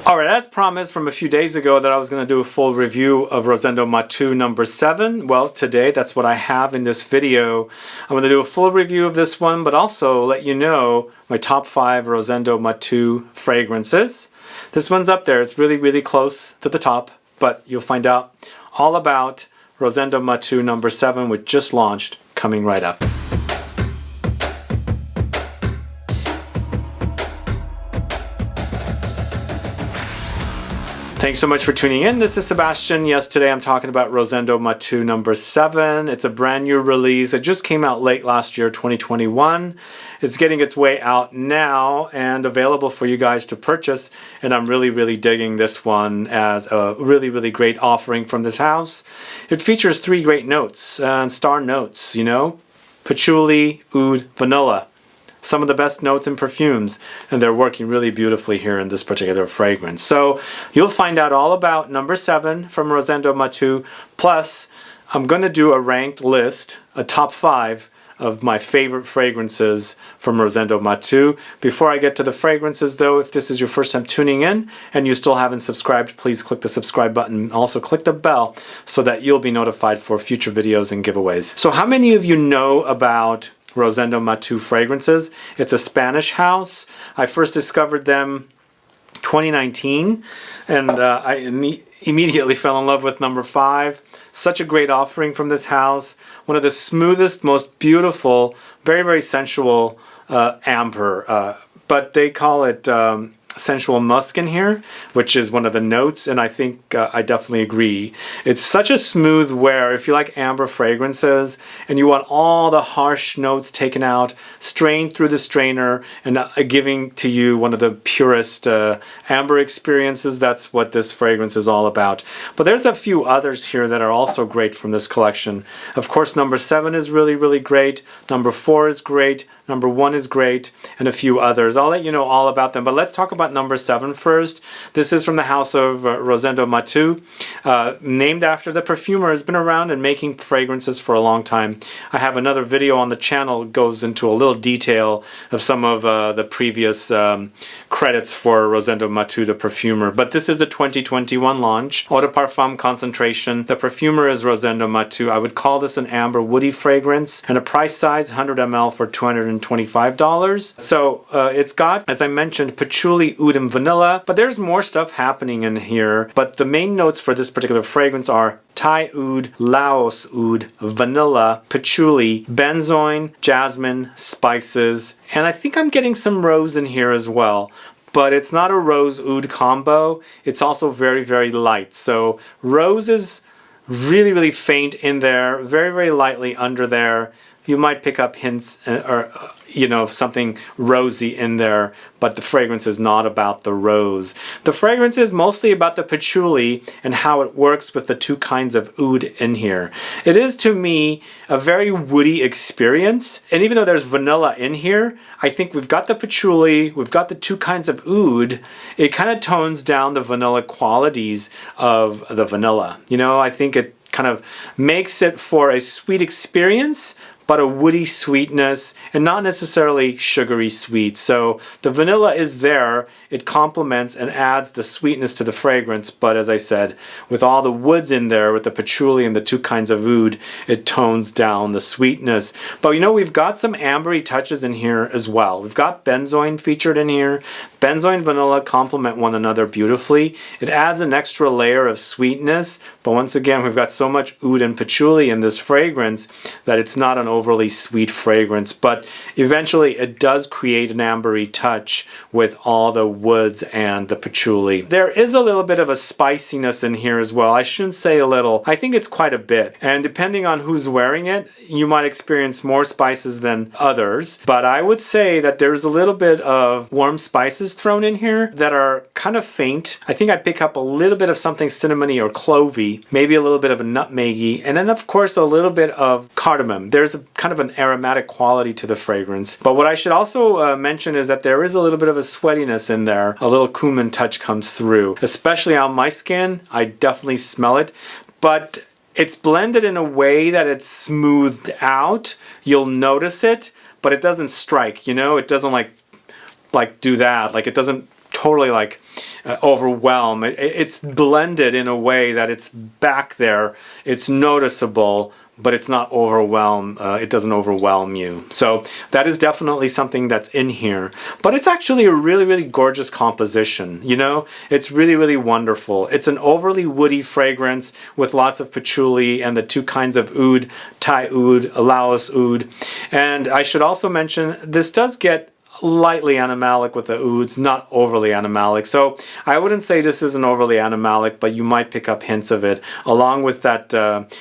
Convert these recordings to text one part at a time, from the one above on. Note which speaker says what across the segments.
Speaker 1: Alright, as promised from a few days ago that I was going to do a full review of Rosendo Matu number 7. Well, today that's what I have in this video. I'm going to do a full review of this one, but also let you know my top 5 Rosendo Matu fragrances. This one's up there. It's really close to the top, but you'll find out all about Rosendo Matu number 7, which just launched, coming right up. Thanks so much for tuning in. This is Sebastian. Yes, today I'm talking about Rosendo Matu number 7. It's a brand new release. It just came out late last year, 2021. It's getting its way out now and available for you guys to purchase. And I'm really digging this one as a really great offering from this house. It features 3 great notes and star notes, you know, patchouli, oud, vanilla. Some of the best notes in perfumes, and they're working really beautifully here in this particular fragrance. So you'll find out all about number 7 from Rosendo Matu. Plus, I'm going to do a ranked list, a top 5 of my favorite fragrances from Rosendo Matu. Before I get to the fragrances though, if this is your first time tuning in and you still haven't subscribed, please click the subscribe button. Also click the bell so that you'll be notified for future videos and giveaways. So how many of you know about Rosendo Matu fragrances? It's a Spanish house. I first discovered them 2019 and I immediately fell in love with number 5. Such a great offering from this house. One of the smoothest, most beautiful, very sensual amber, but they call it sensual musk in here, which is one of the notes, and I think I definitely agree. It's such a smooth wear. If you like amber fragrances and you want all the harsh notes taken out, strained through the strainer, and giving to you one of the purest amber experiences, that's what this fragrance is all about. But there's a few others here that are also great from this collection. Of course, number 7 is really great. Number 4 is great. Number 1 is great, and a few others. I'll let you know all about them, but let's talk about number 7 first. This is from the house of Rosendo Matu, named after the perfumer. Has been around and making fragrances for a long time. I have another video on the channel that goes into a little detail of some of the previous credits for Rosendo Matu, the perfumer. But this is a 2021 launch. Eau De Parfum concentration. The perfumer is Rosendo Matu. I would call this an amber woody fragrance, and a price size 100 ml for $225. So it's got, as I mentioned, patchouli, oud, and vanilla, but there's more stuff happening in here. But the main notes for this particular fragrance are Thai oud, Laos oud, vanilla, patchouli, benzoin, jasmine, spices, and I think I'm getting some rose in here as well. But it's not a rose oud combo. It's also very light. So rose is really faint in there, very lightly under there. You might pick up hints or you know, something rosy in there, but the fragrance is not about the rose. The fragrance is mostly about the patchouli and how it works with the 2 kinds of oud in here. It is, to me, a very woody experience, and even though there's vanilla in here, I think we've got the patchouli, we've got the 2 kinds of oud. It kind of tones down the vanilla qualities of the vanilla. You know, I think it kind of makes it for a sweet experience, but a woody sweetness and not necessarily sugary sweet. So the vanilla is there, it complements and adds the sweetness to the fragrance, but as I said, with all the woods in there, with the patchouli and the 2 kinds of oud, it tones down the sweetness. But you know, we've got some ambery touches in here as well. We've got benzoin featured in here. Benzoin and vanilla complement one another beautifully. It adds an extra layer of sweetness, but once again, we've got so much oud and patchouli in this fragrance that it's not an overly sweet fragrance, but eventually it does create an ambery touch with all the woods and the patchouli. There is a little bit of a spiciness in here as well. I shouldn't say a little, I think it's quite a bit, and depending on who's wearing it, you might experience more spices than others, but I would say that there's a little bit of warm spices thrown in here that are kind of faint. I think I pick up a little bit of something cinnamony or clovey, maybe a little bit of a nutmeggy, and then of course a little bit of cardamom. There's a kind of an aromatic quality to the fragrance. But what I should also mention is that there is a little bit of a sweatiness in there. A little cumin touch comes through, especially on my skin. I definitely smell it, but it's blended in a way that it's smoothed out. You'll notice it, but it doesn't strike, you know? It doesn't like do that. Like, it doesn't totally like overwhelm. It's blended in a way that it's back there, it's noticeable, but it's not overwhelm. It doesn't overwhelm you. So that is definitely something that's in here. But it's actually a really, really gorgeous composition. You know, it's really, really wonderful. It's an overly woody fragrance with lots of patchouli and the two kinds of oud, Thai oud, Laos oud. And I should also mention, this does get lightly animalic with the ouds, not overly animalic. So I wouldn't say this is an overly animalic, but you might pick up hints of it, along with that,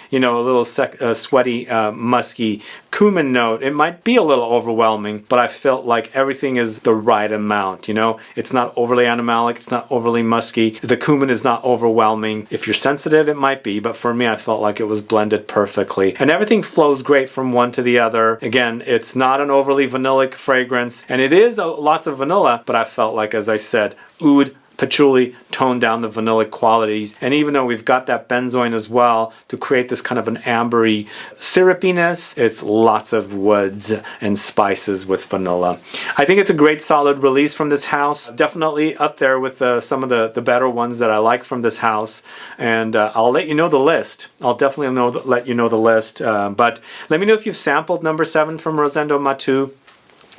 Speaker 1: you know, a little sweaty, musky cumin note. It might be a little overwhelming, but I felt like everything is the right amount. You know, it's not overly animalic, it's not overly musky. The cumin is not overwhelming. If you're sensitive, it might be, but for me, I felt like it was blended perfectly. And everything flows great from one to the other. Again, it's not an overly vanillic fragrance, and it is lots of vanilla, but I felt like, as I said, oud, patchouli toned down the vanillic qualities. And even though we've got that benzoin as well to create this kind of an ambery syrupiness, it's lots of woods and spices with vanilla. I think it's a great solid release from this house. Definitely up there with some of the better ones that I like from this house. And I'll let you know the list. I'll definitely let you know the list. But let me know if you've sampled number 7 from Rosendo Matu.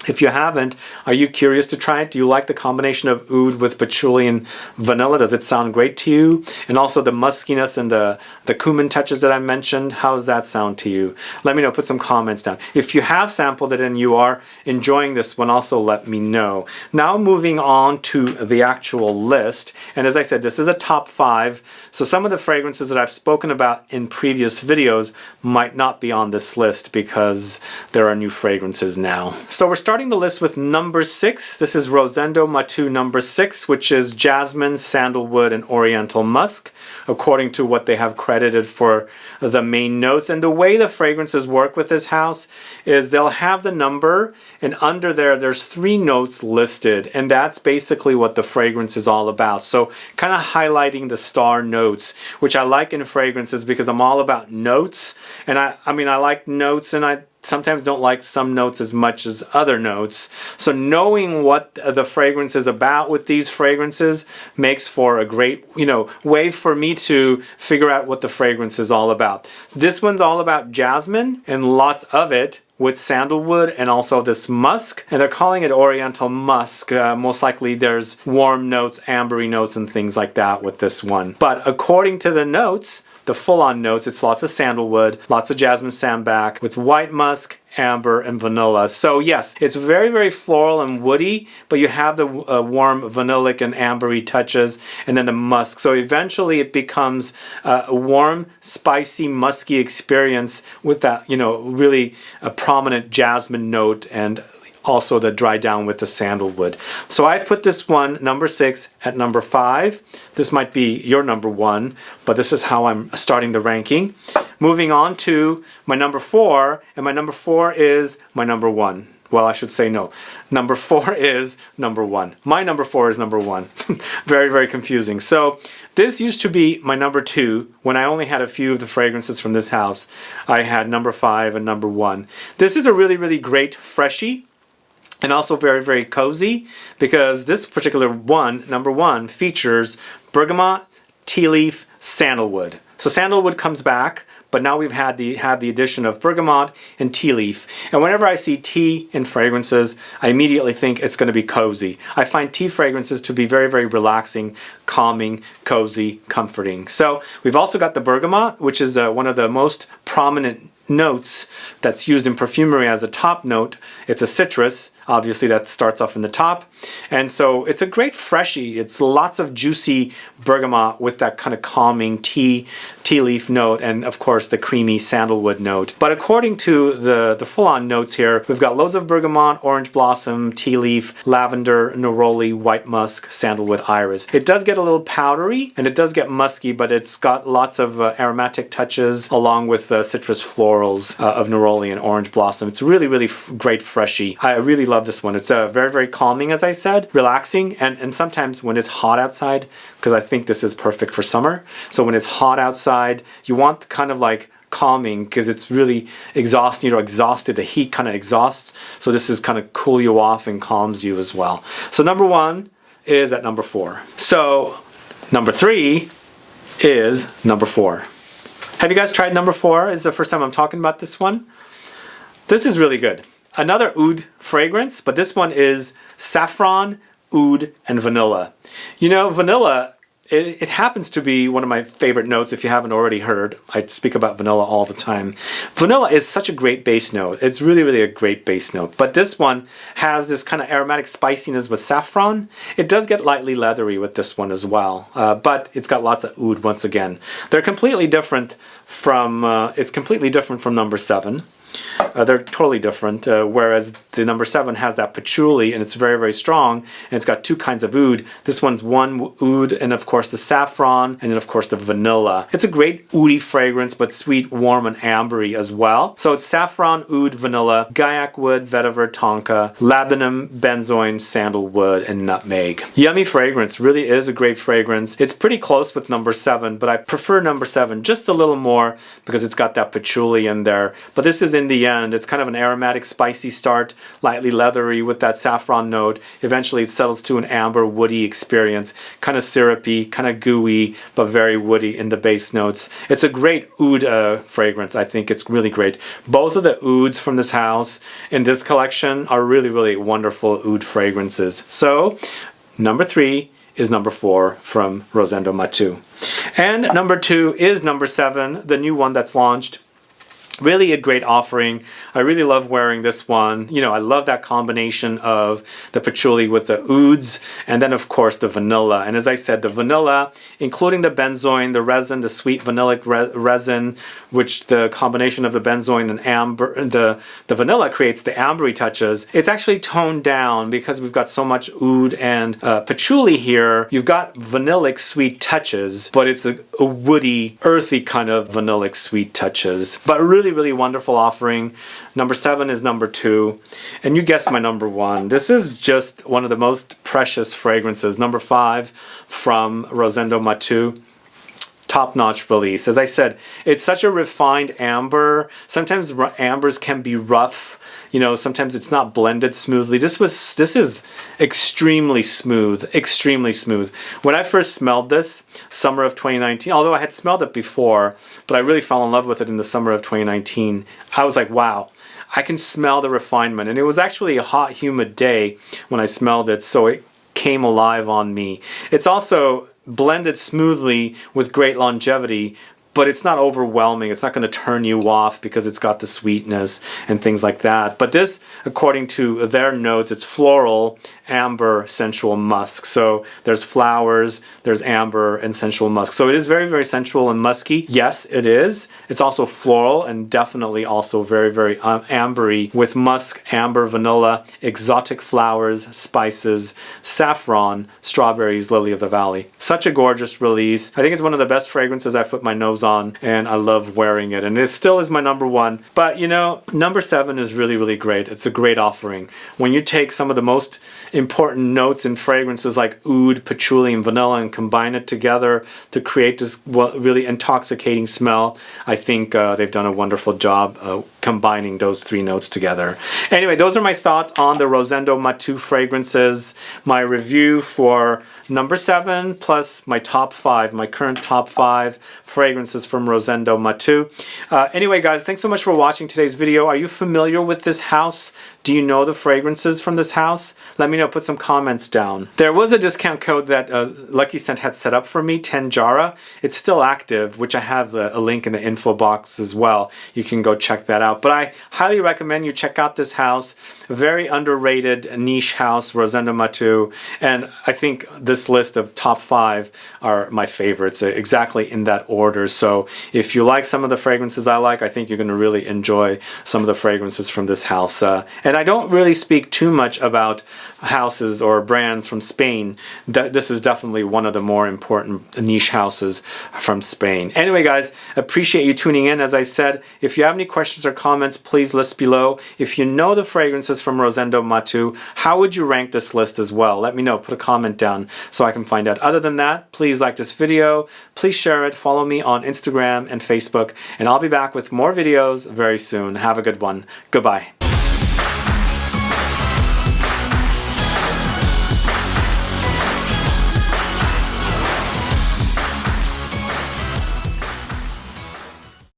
Speaker 1: If you haven't, are you curious to try it? Do you like the combination of oud with patchouli and vanilla? Does it sound great to you? And also the muskiness and the cumin touches that I mentioned, how does that sound to you? Let me know, put some comments down. If you have sampled it and you are enjoying this one, also let me know. Now moving on to the actual list. And as I said, this is a top 5. So some of the fragrances that I've spoken about in previous videos might not be on this list because there are new fragrances now. So we're starting the list with number 6. This is Rosendo Matu number 6, which is Jasmine, Sandalwood, and Oriental Musk, according to what they have credited for the main notes. And the way the fragrances work with this house is they'll have the number, and under there's 3 notes listed, and that's basically what the fragrance is all about. So kind of highlighting the star notes, which I like in fragrances because I'm all about notes. And I mean, I like notes, and I sometimes don't like some notes as much as other notes. So knowing what the fragrance is about with these fragrances makes for a great, you know, way for me to figure out what the fragrance is all about. So this one's all about jasmine and lots of it, with sandalwood and also this musk, and they're calling it Oriental Musk. Most likely there's warm notes, ambery notes, and things like that with this one. But according to the notes, the full-on notes, it's lots of sandalwood, lots of jasmine sambac with white musk, amber, and vanilla. So yes, it's very, very floral and woody, but you have the warm vanillic and ambery touches, and then the musk. So eventually it becomes a warm, spicy, musky experience with that, you know, really a prominent jasmine note, and also the dry down with the sandalwood. So I've put this one, number 6, at number 5. This might be your number 1, but this is how I'm starting the ranking. Moving on to my number 4, and my number 4 is my number 1. Well, I should say no. Number 4 is number 1. My number 4 is number 1. Very, very confusing. So this used to be my number 2 when I only had a few of the fragrances from this house. I had number 5 and number 1. This is a really, really great freshie. And also very, very cozy, because this particular one, number 1, features bergamot, tea leaf, sandalwood. So sandalwood comes back, but now we've had the addition of bergamot and tea leaf. And whenever I see tea in fragrances, I immediately think it's going to be cozy. I find tea fragrances to be very, very relaxing, calming, cozy, comforting. So we've also got the bergamot, which is one of the most prominent notes that's used in perfumery as a top note. It's a citrus, obviously, that starts off in the top, and so it's a great freshie. It's lots of juicy bergamot with that kind of calming tea leaf note, and of course the creamy sandalwood note. But according to the full-on notes here, we've got loads of bergamot, orange blossom, tea leaf, lavender, neroli, white musk, sandalwood, iris. It does get a little powdery and it does get musky, but it's got lots of aromatic touches along with citrus florals of neroli and orange blossom. It's really, really great freshie. I really love this one. It's very, very calming, as I said, relaxing, and sometimes when it's hot outside, because I think this is perfect for summer. So when it's hot outside, you want kind of like calming, because it's really exhausting, exhausted. The heat kind of exhausts. So this is kind of cool you off and calms you as well. So number 1 is at number 4. So number 3 is number 4. Have you guys tried number 4? This is the first time I'm talking about this one. This is really good. Another oud fragrance, but this one is saffron, oud, and vanilla. You know, vanilla, it happens to be one of my favorite notes if you haven't already heard. I speak about vanilla all the time. Vanilla is such a great base note. It's really, really a great base note. But this one has this kind of aromatic spiciness with saffron. It does get lightly leathery with this one as well. But it's got lots of oud once again. They're completely different from, it's completely different from number 7. They're totally different, whereas the number 7 has that patchouli and it's very, very strong, and it's got 2 kinds of oud. This one's one oud and of course the saffron, and then of course the vanilla. It's a great oudy fragrance, but sweet, warm, and ambery as well. So it's saffron, oud, vanilla, Guaiac wood, Vetiver, Tonka, Labdanum, Benzoin, Sandalwood, and Nutmeg. Yummy fragrance, really is a great fragrance. It's pretty close with number 7, but I prefer number 7 just a little more because it's got that patchouli in there. But this is in the end, it's kind of an aromatic, spicy start, lightly leathery with that saffron note. Eventually it settles to an amber, woody experience, kind of syrupy, kind of gooey, but very woody in the base notes. It's a great oud fragrance. I think it's really great. Both of the ouds from this house in this collection are really, really wonderful oud fragrances. So, number 3 is number 4 from Rosendo Matu. And number 2 is number 7, the new one that's launched. Really a great offering. I really love wearing this one. You know, I love that combination of the patchouli with the ouds, and then of course the vanilla. And as I said, the vanilla, including the benzoin, the resin, the sweet vanillic resin, which the combination of the benzoin and amber, the vanilla creates the ambery touches. It's actually toned down because we've got so much oud and patchouli here. You've got vanillic sweet touches, but it's a woody, earthy kind of vanillic sweet touches. But really, really wonderful offering. Number 7 is number 2, and you guessed my number 1. This is just one of the most precious fragrances. Number 5 from Rosendo Matu. Top-notch release. As I said, it's such a refined amber. Sometimes ambers can be rough. You know, sometimes it's not blended smoothly. This is extremely smooth, extremely smooth. When I first smelled this, summer of 2019, although I had smelled it before, but I really fell in love with it in the summer of 2019, I was like, wow, I can smell the refinement. And it was actually a hot, humid day when I smelled it, so it came alive on me. It's also blended smoothly with great longevity, but it's not overwhelming. It's not going to turn you off because it's got the sweetness and things like that. But this, according to their notes, it's floral, amber, sensual musk. So there's flowers, there's amber, and sensual musk. So it is very, very sensual and musky. Yes, it is. It's also floral and definitely also very, very ambery with musk, amber, vanilla, exotic flowers, spices, saffron, strawberries, lily of the valley. Such a gorgeous release. I think it's one of the best fragrances I've put my nose on, and I love wearing it, and it still is my number 1. But you know, number 7 is really, really great. It's a great offering. When you take some of the most important notes in fragrances like oud, patchouli, and vanilla and combine it together to create this really intoxicating smell, I think they've done a wonderful job combining those 3 notes together. Anyway, those are my thoughts on the Rosendo Matu fragrances. My review for number 7 plus my top 5, my current top 5 fragrances from Rosendo Matu. Anyway, guys, thanks so much for watching today's video. Are you familiar with this house? Do you know the fragrances from this house? Let me know. Put some comments down. There was a discount code that Lucky Scent had set up for me, 10 Jara. It's still active, which I have a link in the info box as well. You can go check that out. But I highly recommend you check out this house. Very underrated niche house, Rosendo Matu. And I think this list of top 5 are my favorites, exactly in that order. So if you like some of the fragrances I like, I think you're going to really enjoy some of the fragrances from this house. And I don't really speak too much about houses or brands from Spain. This is definitely one of the more important niche houses from Spain. Anyway, guys, appreciate you tuning in. As I said, if you have any questions or comments, please list below. If you know the fragrances from Rosendo Matu, how would you rank this list as well? Let me know. Put a comment down so I can find out. Other than that, please like this video. Please share it. Follow me on Instagram and Facebook. And I'll be back with more videos very soon. Have a good one. Goodbye.